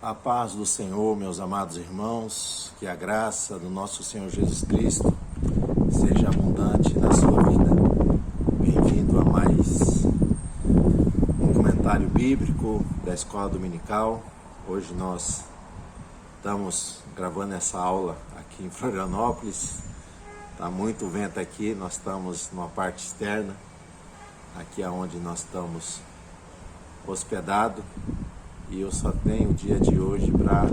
A paz do Senhor, meus amados irmãos, que a graça do nosso Senhor Jesus Cristo seja abundante na sua vida. Bem-vindo a mais um comentário bíblico da Escola Dominical. Hoje nós estamos gravando essa aula aqui em Florianópolis. Está muito vento aqui, nós estamos numa parte externa, aqui é onde nós estamos hospedados. E eu só tenho o dia de hoje para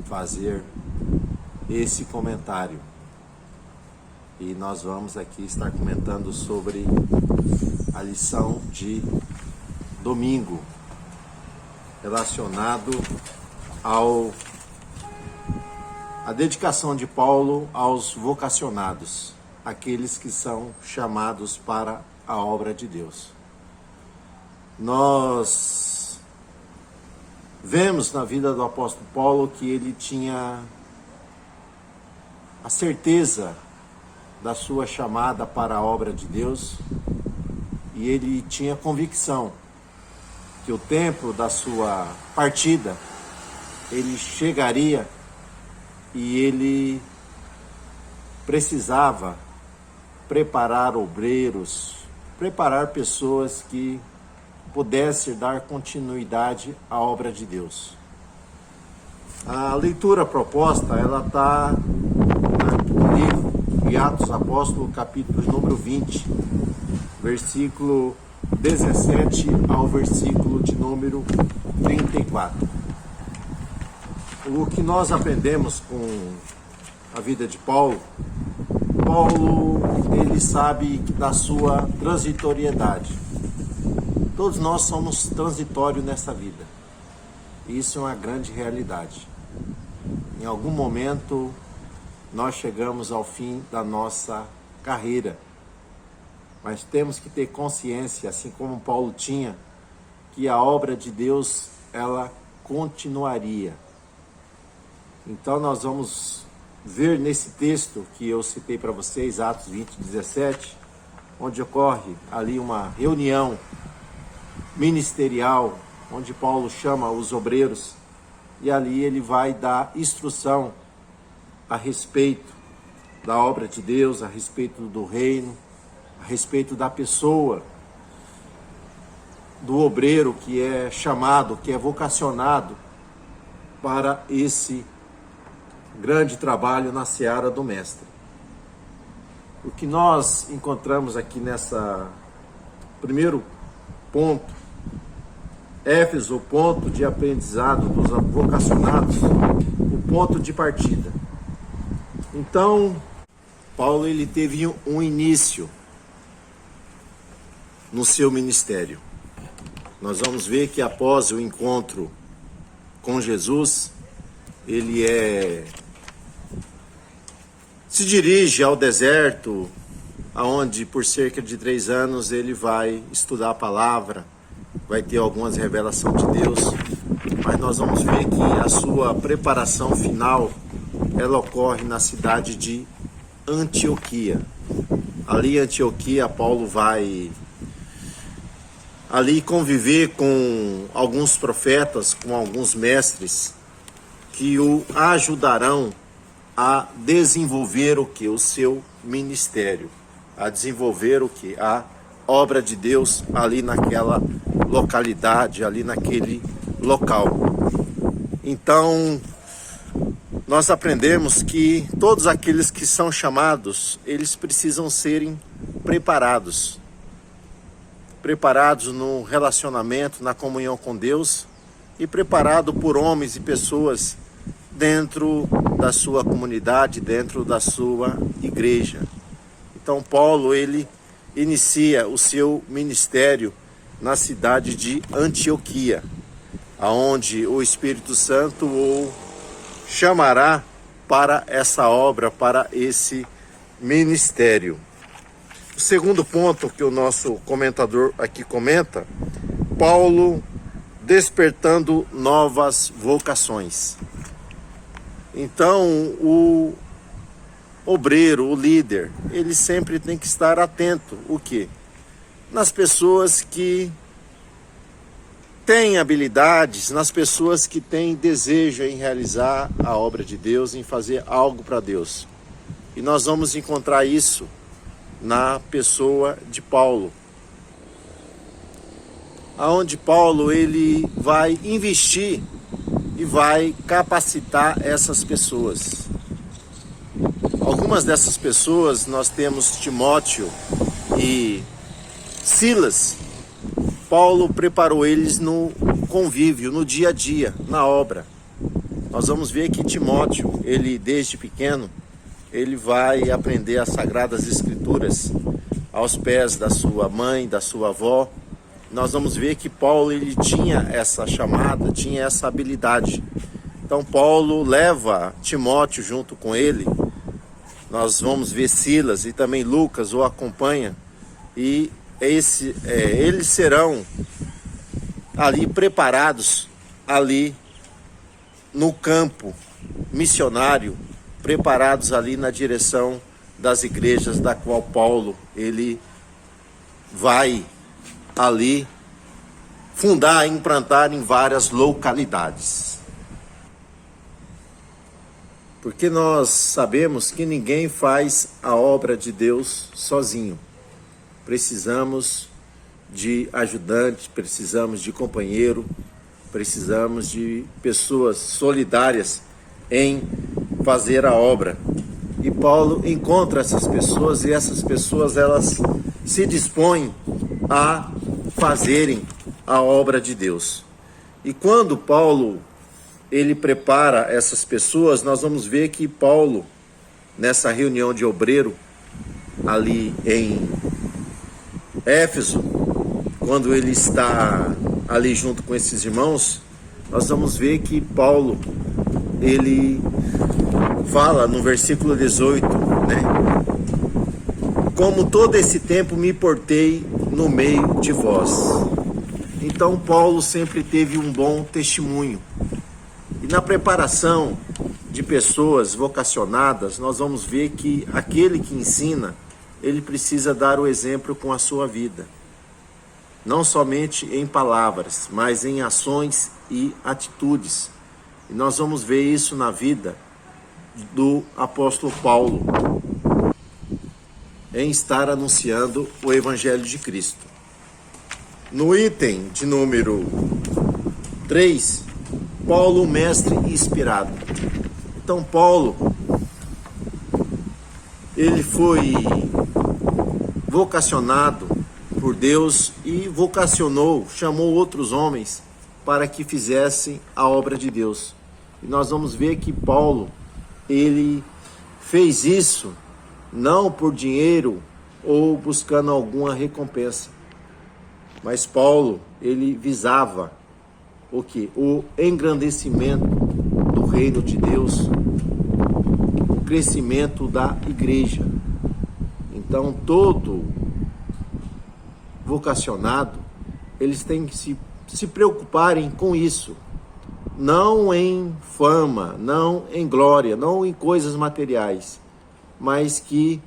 fazer esse comentário. E nós vamos aqui estar comentando sobre a lição de domingo, relacionado à dedicação de Paulo aos vocacionados, aqueles que são chamados para a obra de Deus. Nós vemos na vida do apóstolo Paulo que ele tinha a certeza da sua chamada para a obra de Deus e ele tinha convicção que o tempo da sua partida ele chegaria e ele precisava preparar obreiros, preparar pessoas que pudesse dar continuidade à obra de Deus. A leitura proposta, ela está no livro de Atos Apóstolos, capítulo número 20, versículo 17 ao versículo de número 34. O que nós aprendemos com a vida de Paulo, ele sabe da sua transitoriedade. Todos nós somos transitórios nessa vida. Isso é uma grande realidade. Em algum momento, nós chegamos ao fim da nossa carreira. Mas temos que ter consciência, assim como Paulo tinha, que a obra de Deus, ela continuaria. Então, nós vamos ver nesse texto que eu citei para vocês, Atos 20, 17, onde ocorre ali uma reunião ministerial, onde Paulo chama os obreiros e ali ele vai dar instrução a respeito da obra de Deus, a respeito do reino, a respeito da pessoa, do obreiro que é chamado, que é vocacionado para esse grande trabalho na seara do Mestre. O que nós encontramos aqui nessa primeiro ponto, Éfeso, o ponto de aprendizado dos vocacionados, o ponto de partida. Então, Paulo ele teve um início no seu ministério. Nós vamos ver que após o encontro com Jesus, ele se dirige ao deserto, aonde por cerca de 3 anos ele vai estudar a palavra, vai ter algumas revelações de Deus, mas nós vamos ver que a sua preparação final, ela ocorre na cidade de Antioquia. Ali em Antioquia, Paulo vai ali conviver com alguns profetas, com alguns mestres, que o ajudarão a desenvolver o que? O seu ministério, a desenvolver o que? A obra de Deus ali naquela localidade, ali naquele local. Então, nós aprendemos que todos aqueles que são chamados, eles precisam serem preparados. Preparados no relacionamento, na comunhão com Deus e preparado por homens e pessoas dentro da sua comunidade, dentro da sua igreja. Então, Paulo, ele inicia o seu ministério na cidade de Antioquia, aonde o Espírito Santo o chamará para essa obra, para esse ministério. O segundo ponto que o nosso comentador aqui comenta, Paulo despertando novas vocações. Então, o obreiro, o líder, ele sempre tem que estar atento, o quê? Nas pessoas que tem habilidades, nas pessoas que têm desejo em realizar a obra de Deus, em fazer algo para Deus. E nós vamos encontrar isso na pessoa de Paulo, aonde Paulo ele vai investir e vai capacitar essas pessoas. Algumas dessas pessoas nós temos Timóteo e Silas. Paulo preparou eles no convívio, no dia a dia, na obra. Nós vamos ver que Timóteo, ele desde pequeno, ele vai aprender as Sagradas Escrituras aos pés da sua mãe, da sua avó. Nós vamos ver que Paulo ele tinha essa chamada, tinha essa habilidade. Então Paulo leva Timóteo junto com ele. Nós vamos ver Silas e também Lucas o acompanha. E eles serão ali preparados ali no campo missionário, preparados ali na direção das igrejas da qual Paulo ele vai ali fundar, implantar em várias localidades. Porque nós sabemos que ninguém faz a obra de Deus sozinho. Precisamos de ajudante, precisamos de companheiro, precisamos de pessoas solidárias em fazer a obra. E Paulo encontra essas pessoas e essas pessoas elas se dispõem a fazerem a obra de Deus. E quando Paulo ele prepara essas pessoas, nós vamos ver que Paulo, nessa reunião de obreiro ali em Éfeso, quando ele está ali junto com esses irmãos, nós vamos ver que Paulo, ele fala no versículo 18, né? Como todo esse tempo me portei no meio de vós. Então Paulo sempre teve um bom testemunho. E na preparação de pessoas vocacionadas, nós vamos ver que aquele que ensina, ele precisa dar o exemplo com a sua vida. Não somente em palavras, mas em ações e atitudes. E nós vamos ver isso na vida do apóstolo Paulo, em estar anunciando o Evangelho de Cristo. No item de número 3, Paulo, mestre inspirado. Então Paulo, ele foi vocacionado por Deus e vocacionou, chamou outros homens para que fizessem a obra de Deus. E nós vamos ver que Paulo, ele fez isso não por dinheiro ou buscando alguma recompensa, mas Paulo, ele visava o quê? O engrandecimento do reino de Deus, o crescimento da igreja. Então, todo vocacionado, eles têm que se preocuparem com isso. Não em fama, não em glória, não em coisas materiais, mas que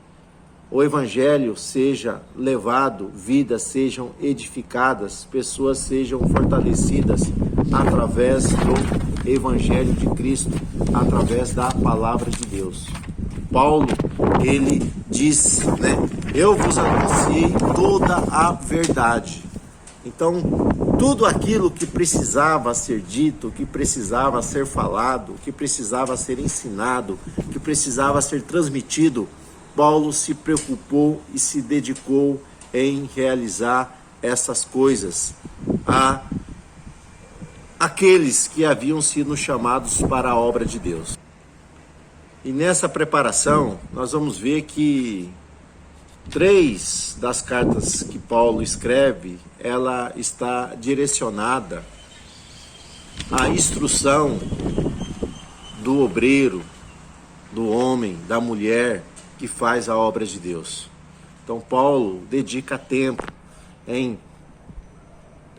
o Evangelho seja levado, vidas sejam edificadas, pessoas sejam fortalecidas através do Evangelho de Cristo, através da palavra de Deus. Paulo, ele diz, né? Eu vos anunciei toda a verdade. Então, tudo aquilo que precisava ser dito, que precisava ser falado, que precisava ser ensinado, que precisava ser transmitido, Paulo se preocupou e se dedicou em realizar essas coisas a aqueles que haviam sido chamados para a obra de Deus. E nessa preparação, nós vamos ver que 3 das cartas que Paulo escreve, ela está direcionada à instrução do obreiro, do homem, da mulher que faz a obra de Deus. Então Paulo dedica tempo em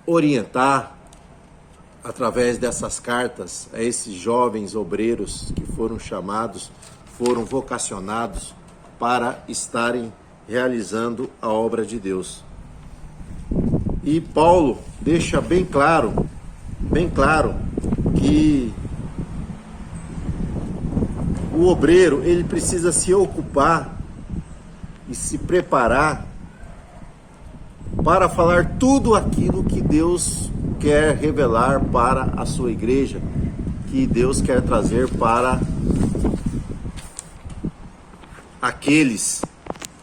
orientar através dessas cartas a esses jovens obreiros que foram chamados, foram vocacionados para estarem realizando a obra de Deus. E Paulo, deixa bem claro que o obreiro, ele precisa se ocupar e se preparar para falar tudo aquilo que Deus quer revelar para a sua igreja, que Deus quer trazer para aqueles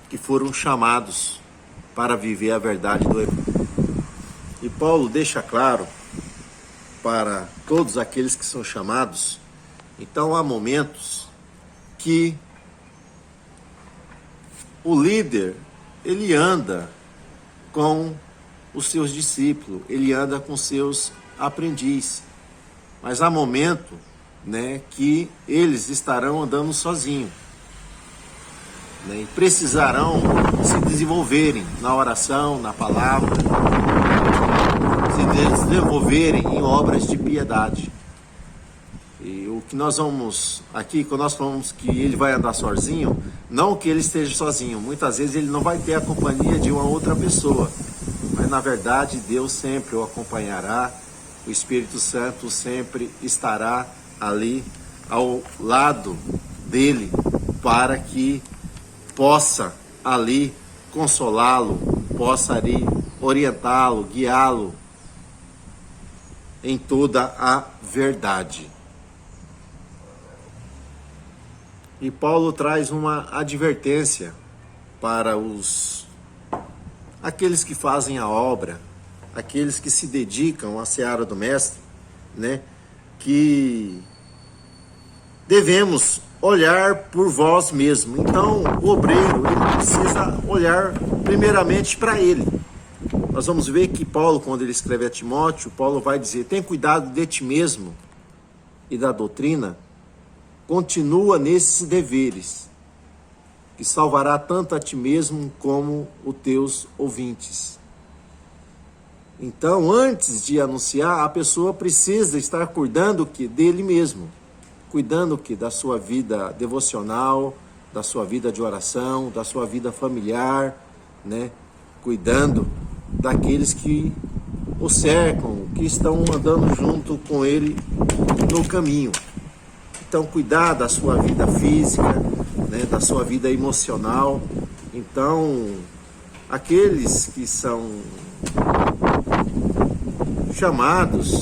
que foram chamados para viver a verdade do Evangelho. E Paulo deixa claro para todos aqueles que são chamados. Então há momentos que o líder, ele anda com os seus discípulos, ele anda com seus aprendizes. Mas há momento, né, que eles estarão andando sozinhos, né, e precisarão se desenvolverem na oração, na palavra, se desenvolverem em obras de piedade. E o que nós vamos aqui, quando nós falamos que ele vai andar sozinho, não que ele esteja sozinho, muitas vezes ele não vai ter a companhia de uma outra pessoa, mas na verdade Deus sempre o acompanhará, o Espírito Santo sempre estará ali ao lado dele, para que possa ali consolá-lo, possa ali orientá-lo, guiá-lo em toda a verdade. E Paulo traz uma advertência para aqueles que fazem a obra, aqueles que se dedicam à seara do Mestre, né? Que devemos olhar por vós mesmo. Então, o obreiro, ele precisa olhar primeiramente para ele. Nós vamos ver que Paulo, quando ele escreve a Timóteo, Paulo vai dizer: tem cuidado de ti mesmo e da doutrina, continua nesses deveres, que salvará tanto a ti mesmo como os teus ouvintes. Então, antes de anunciar, a pessoa precisa estar cuidando dele mesmo, cuidando da sua vida devocional, da sua vida de oração, da sua vida familiar, né? Cuidando daqueles que o cercam, que estão andando junto com ele no caminho. Então, cuidar da sua vida física, né, da sua vida emocional. Então, aqueles que são chamados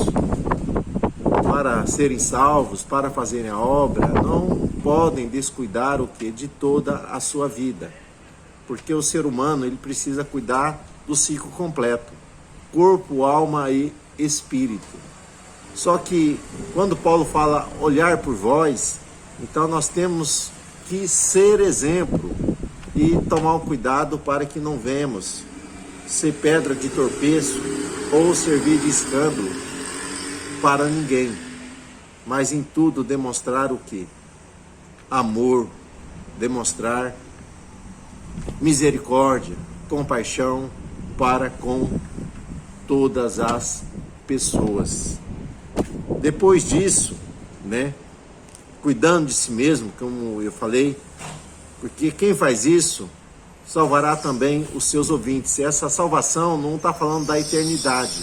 para serem salvos, para fazerem a obra, não podem descuidar de toda a sua vida. Porque o ser humano, ele precisa cuidar do ciclo completo: corpo, alma e espírito. Só que quando Paulo fala olhar por vós, então nós temos que ser exemplo e tomar um cuidado para que não venhamos ser pedra de tropeço ou servir de escândalo para ninguém, mas em tudo demonstrar o quê? Amor, demonstrar misericórdia, compaixão para com todas as pessoas. Depois disso, né, cuidando de si mesmo, como eu falei, porque quem faz isso salvará também os seus ouvintes. Essa salvação não está falando da eternidade,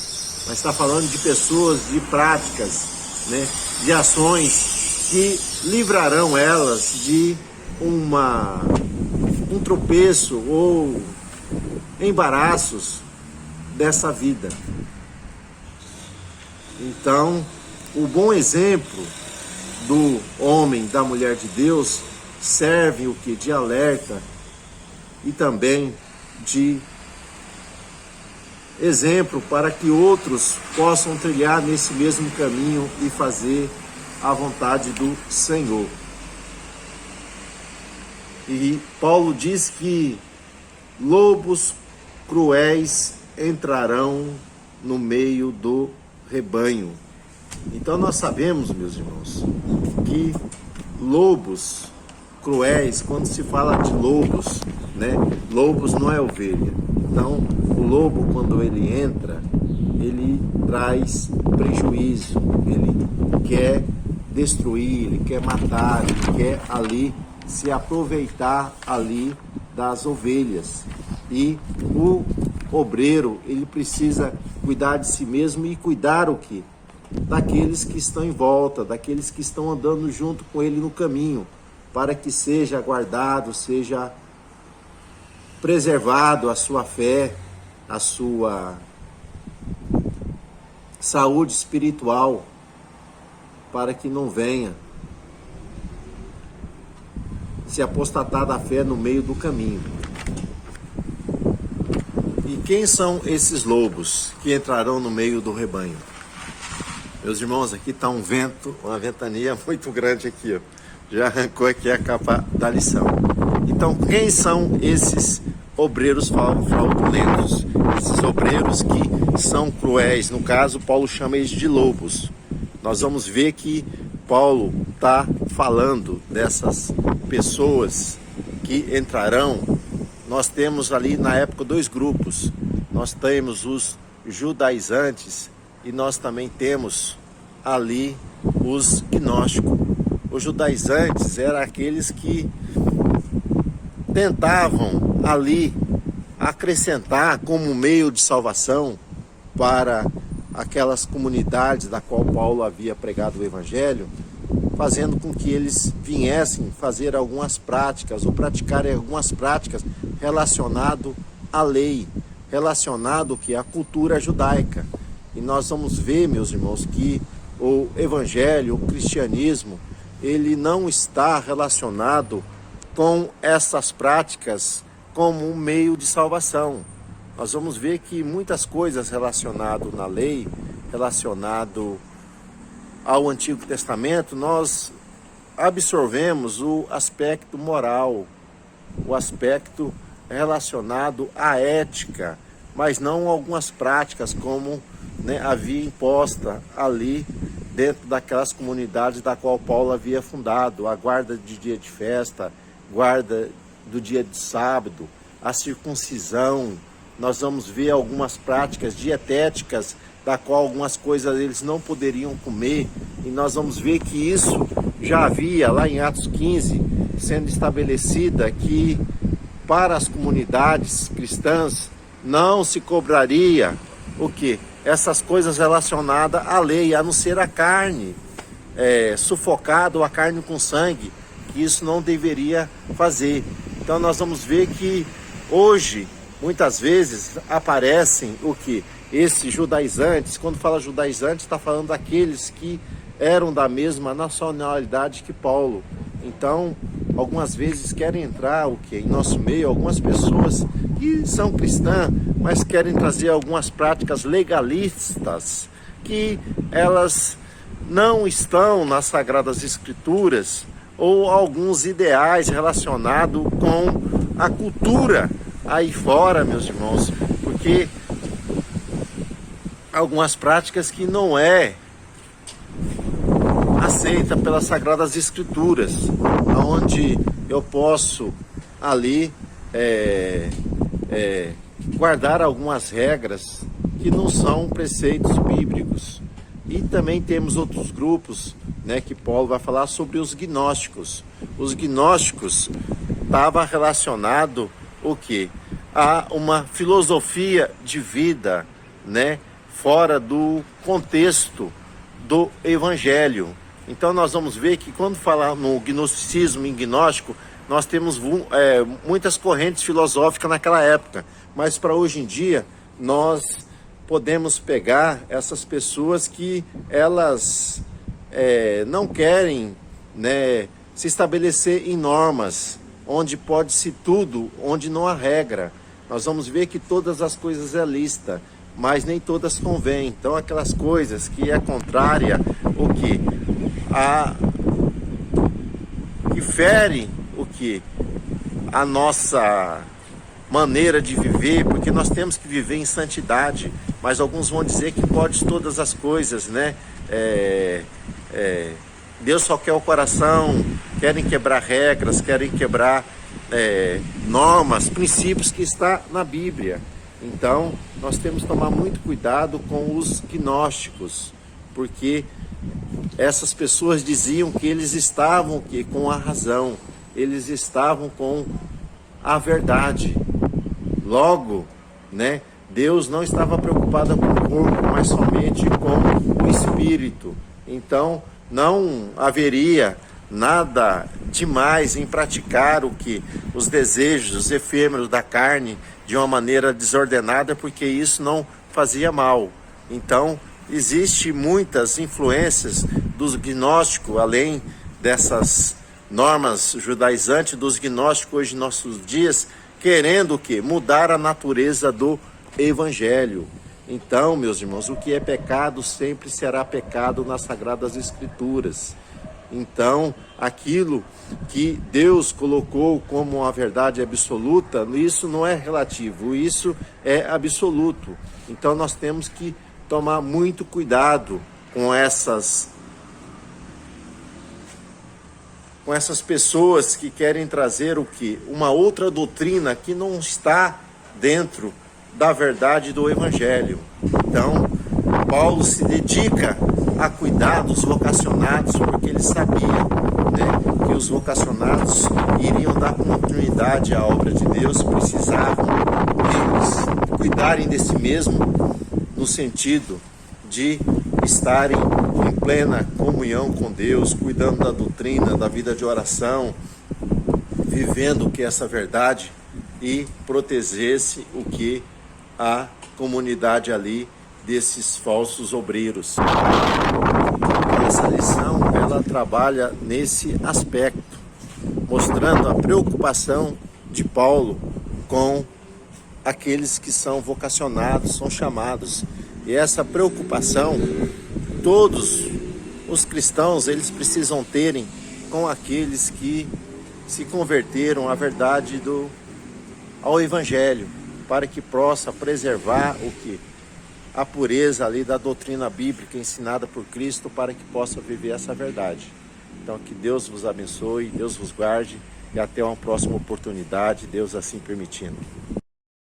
mas está falando de pessoas, de práticas, né, de ações que livrarão elas de um tropeço ou embaraços dessa vida. Então, o bom exemplo do homem, da mulher de Deus, serve de alerta e também de exemplo para que outros possam trilhar nesse mesmo caminho e fazer a vontade do Senhor. E Paulo diz que lobos cruéis entrarão no meio do rebanho. Então nós sabemos, meus irmãos, que lobos cruéis, quando se fala de lobos, né? Lobos não é ovelha. Então o lobo, quando ele entra, ele traz prejuízo, ele quer destruir, ele quer matar, ele quer ali se aproveitar ali das ovelhas. E o obreiro, ele precisa cuidar de si mesmo e cuidar o quê? Daqueles que estão em volta, daqueles que estão andando junto com ele no caminho, para que seja guardado, seja preservado a sua fé, a sua saúde espiritual, para que não venha se apostatar da fé no meio do caminho. E quem são esses lobos que entrarão no meio do rebanho? Meus irmãos, aqui está um vento, uma ventania muito grande aqui, ó. Já arrancou aqui a capa da lição. Então, quem são esses obreiros fraudulentos? Esses obreiros que são cruéis. No caso, Paulo chama eles de lobos. Nós vamos ver que Paulo está falando dessas pessoas que entrarão. Nós temos ali na época dois grupos. Nós temos os judaizantes e nós também temos ali os gnósticos. Os judaizantes eram aqueles que tentavam ali acrescentar como meio de salvação para aquelas comunidades da qual Paulo havia pregado o evangelho, fazendo com que eles viessem fazer algumas práticas ou praticarem algumas práticas relacionado à lei, relacionado que à cultura judaica. E nós vamos ver, meus irmãos, que o evangelho, o cristianismo, ele não está relacionado com essas práticas como um meio de salvação. Nós vamos ver que muitas coisas relacionadas na lei, relacionado ao Antigo Testamento, nós absorvemos o aspecto moral, o aspecto relacionado à ética, mas não algumas práticas como havia imposta ali dentro daquelas comunidades da qual Paulo havia fundado, a guarda de dia de festa, guarda do dia de sábado, a circuncisão. Nós vamos ver algumas práticas dietéticas, da qual algumas coisas eles não poderiam comer, e nós vamos ver que isso já havia lá em Atos 15, sendo estabelecida que para as comunidades cristãs não se cobraria o quê? Essas coisas relacionadas à lei, a não ser a carne sufocada ou a carne com sangue, que isso não deveria fazer. Então nós vamos ver que hoje, muitas vezes, aparecem o que? Esses judaizantes. Quando fala judaizantes, está falando daqueles que eram da mesma nacionalidade que Paulo. Então, algumas vezes querem entrar o que? Em nosso meio, algumas pessoas que são cristãs, mas querem trazer algumas práticas legalistas, que elas não estão nas Sagradas Escrituras, ou alguns ideais relacionados com a cultura aí fora, meus irmãos, porque algumas práticas que não é aceita pelas Sagradas Escrituras, onde eu posso ali guardar algumas regras que não são preceitos bíblicos. E também temos outros grupos, que Paulo vai falar sobre os gnósticos. Os gnósticos estava relacionado o quê? A uma filosofia de vida, fora do contexto do evangelho. Então nós vamos ver que quando falar no gnosticismo e gnóstico, nós temos muitas correntes filosóficas naquela época, mas para hoje em dia nós podemos pegar essas pessoas que elas não querem se estabelecer em normas, onde pode-se tudo, onde não há regra. Nós vamos ver que todas as coisas é lista, mas nem todas convêm. Então aquelas coisas que é contrária, o que? Que fere o que? A nossa maneira de viver, porque nós temos que viver em santidade, mas alguns vão dizer que pode todas as coisas, Deus só quer o coração, querem quebrar regras, querem quebrar normas, princípios que está na Bíblia. Então, nós temos que tomar muito cuidado com os gnósticos, porque essas pessoas diziam que eles estavam com a razão, eles estavam com a verdade. Logo, Deus não estava preocupado com o corpo, mas somente com o espírito. Então, não haveria nada demais em praticar os desejos efêmeros da carne de uma maneira desordenada, porque isso não fazia mal. Então, existe muitas influências do gnóstico, além dessas normas judaizantes dos gnósticos hoje em nossos dias, querendo o quê? Mudar a natureza do evangelho. Então, meus irmãos, o que é pecado sempre será pecado nas Sagradas Escrituras. Então, aquilo que Deus colocou como uma verdade absoluta, isso não é relativo, isso é absoluto. Então, nós temos que tomar muito cuidado com essas pessoas que querem trazer o quê? Uma outra doutrina que não está dentro da verdade do Evangelho. Então, Paulo se dedica a cuidar dos vocacionados, porque ele sabia, né, que os vocacionados iriam dar continuidade à obra de Deus, precisavam deles cuidarem de si mesmo, no sentido de estarem em plena comunhão com Deus, cuidando da doutrina, da vida de oração, vivendo o que é essa verdade e proteger-se o que a comunidade ali desses falsos obreiros. Essa lição, ela trabalha nesse aspecto, mostrando a preocupação de Paulo com aqueles que são vocacionados, são chamados. E essa preocupação, todos os cristãos, eles precisam terem com aqueles que se converteram à verdade ao Evangelho, para que possa preservar a pureza ali da doutrina bíblica ensinada por Cristo, para que possa viver essa verdade. Então, que Deus vos abençoe, Deus vos guarde, e até uma próxima oportunidade, Deus assim permitindo.